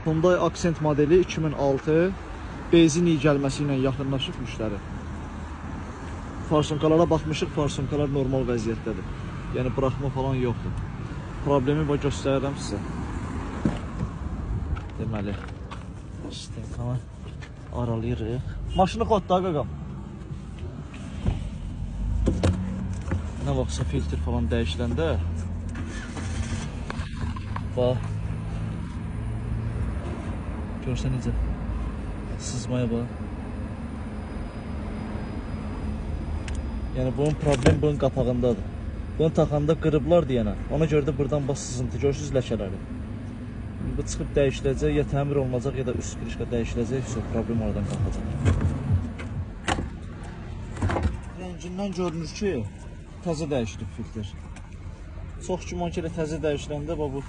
Hyundai Accent modeli 2006 benzin iyi gəlməsi ilə yaxınlaşıb müştəri. Farsonkalara baxmışıq, farsonkalar normal vəziyyətdədir. Yəni buraxma falan yoxdur. Problemi var, göstərirəm sizə. Deməli, stəkanı aralayırıq. Maşını xodda qaqam. Nə vaxtsa filtr falan dəyişiləndə bax, görsən necə sızmaya bax. Yəni bunun problem bunun qapağındadır. Bunu taxanda qırıblar deyənə. Ona görə də buradan bax sızıntı görürsünüz ləkələri. Bu çıxıb dəyişiləcək, ya təmir olunacaq, ya da üst krişka dəyişiləcək. Problem oradan qalxacaq. Rəngindən görünür ki, təzə dəyişilib filtr. Çox güman ki, təzə dəyişiləndə bu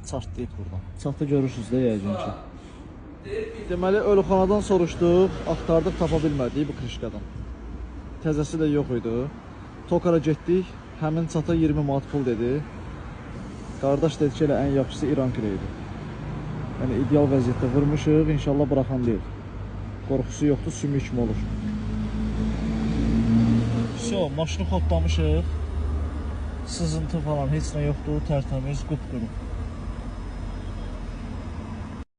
çartlayıb buradan. Çatda görürsünüz də yəqin ki. Deməli, ölüxanadan soruşduq, axtardıq, tapa bilmədik bu krişkadan. Təzəsi də yox idi. Tokara getdik, həmin çata 20 manat pul dedi. Qardaş dedi ki, elə ən yaxşısı İran kireydi. Yəni, ideal vəziyyətdə vurmuşuq, inşallah bıraxan deyil. Qorxusu yoxdur, sümük kimi olur. Maşını xodlamışıq. Sızıntı falan heç nə yoxdur, tərtəmiz, qupquru.